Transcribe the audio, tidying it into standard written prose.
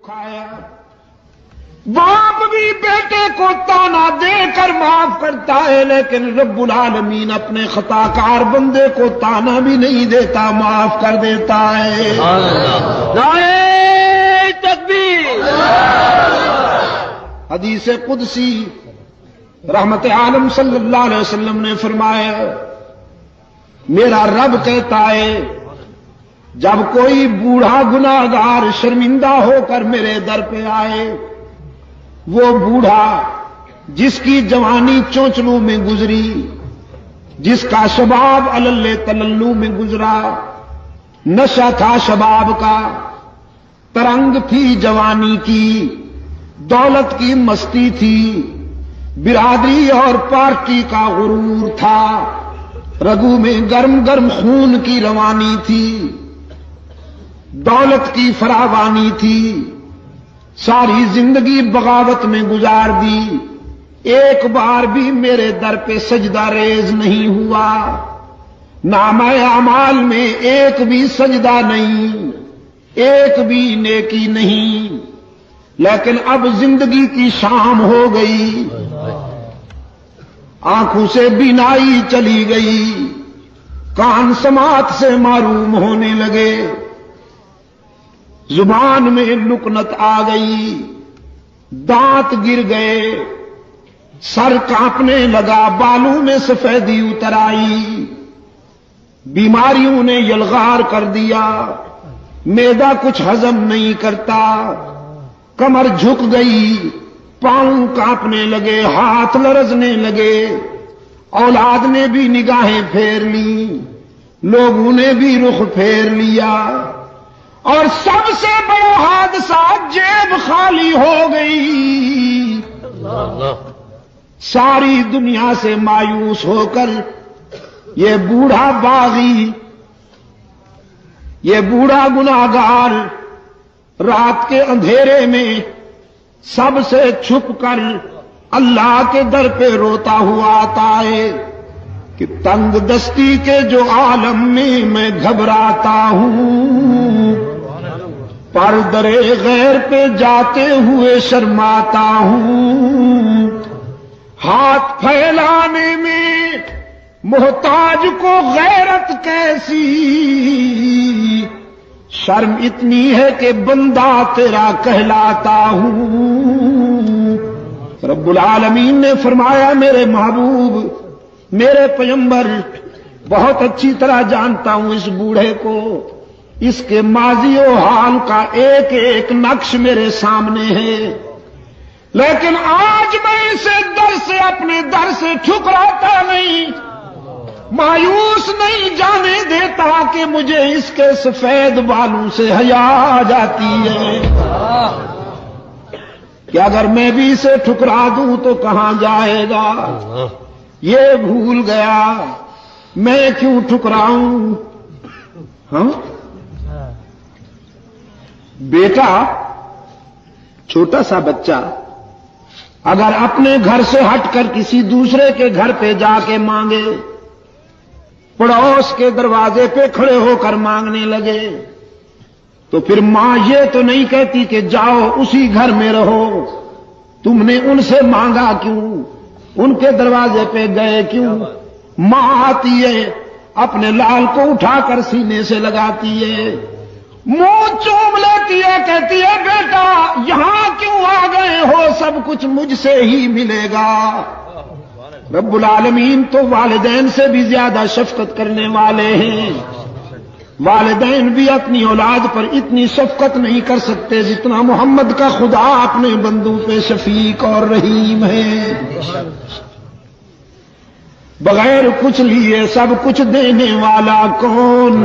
کھایا باپ بھی بیٹے کو تانا دے کر معاف کرتا ہے، لیکن رب العالمین اپنے خطا کار بندے کو تانا بھی نہیں دیتا، معاف کر دیتا ہے۔ نعرہ تکبیر۔ حدیث قدسی رحمت عالم صلی اللہ علیہ وسلم نے فرمایا، میرا رب کہتا ہے جب کوئی بوڑھا گناہگار شرمندہ ہو کر میرے در پہ آئے، وہ بوڑھا جس کی جوانی چونچلوں میں گزری، جس کا شباب علل تللو میں گزرا، نشہ تھا شباب کا، ترنگ تھی جوانی کی، دولت کی مستی تھی، برادری اور پارٹی کا غرور تھا، رگوں میں گرم گرم خون کی روانی تھی، دولت کی فراوانی تھی، ساری زندگی بغاوت میں گزار دی، ایک بار بھی میرے در پہ سجدہ ریز نہیں ہوا، نامہ اعمال میں ایک بھی سجدہ نہیں، ایک بھی نیکی نہیں، لیکن اب زندگی کی شام ہو گئی، آنکھوں سے بینائی چلی گئی، کان سماعت سے معروم ہونے لگے، زبان میں لکنت آ گئی، دانت گر گئے، سر کانپنے لگا، بالوں میں سفیدی اتر آئی، بیماریوں نے یلغار کر دیا، معدہ کچھ ہضم نہیں کرتا، کمر جھک گئی، پاؤں کانپنے لگے، ہاتھ لرزنے لگے، اولاد نے بھی نگاہیں پھیر لی، لوگوں نے بھی رخ پھیر لیا، اور سب سے بڑا حادثہ جیب خالی ہو گئی۔ ساری دنیا سے مایوس ہو کر یہ بوڑھا باغی، یہ بوڑھا گناہگار رات کے اندھیرے میں سب سے چھپ کر اللہ کے در پہ روتا ہوا آتا ہے کہ تنگ دستی کے جو عالم میں گھبراتا ہوں، پر درے غیر پہ جاتے ہوئے شرماتا ہوں، ہاتھ پھیلانے میں محتاج کو غیرت کیسی، شرم اتنی ہے کہ بندہ تیرا کہلاتا ہوں۔ رب العالمین نے فرمایا میرے محبوب، میرے پیغمبر بہت اچھی طرح جانتا ہوں اس بوڑھے کو، اس کے ماضی و حال کا ایک ایک نقش میرے سامنے ہے، لیکن آج میں اسے در سے اپنے در سے ٹھکراتا نہیں، مایوس نہیں جانے دیتا کہ مجھے اس کے سفید بالوں سے حیا آ جاتی ہے کہ اگر میں بھی اسے ٹھکرا دوں تو کہاں جائے گا، یہ بھول گیا میں کیوں ٹھکراؤں۔ ہاں بیٹا، چھوٹا سا بچہ اگر اپنے گھر سے ہٹ کر کسی دوسرے کے گھر پہ جا کے مانگے، پڑوس کے دروازے پہ کھڑے ہو کر مانگنے لگے، تو پھر ماں یہ تو نہیں کہتی کہ جاؤ اسی گھر میں رہو، تم نے ان سے مانگا کیوں، ان کے دروازے پہ گئے کیوں؟ ماں آتی ہے، اپنے لال کو اٹھا کر سینے سے لگاتی ہے، منہ چوم لیتی ہے، کہتی ہے بیٹا یہاں کیوں آ گئے ہو، سب کچھ مجھ سے ہی ملے گا۔ رب العالمین تو والدین سے بھی زیادہ شفقت کرنے والے ہیں، والدین بھی اپنی اولاد پر اتنی شفقت نہیں کر سکتے جتنا محمد کا خدا اپنے بندوں پہ شفیق اور رحیم ہے۔ بغیر کچھ لیے سب کچھ دینے والا کون؟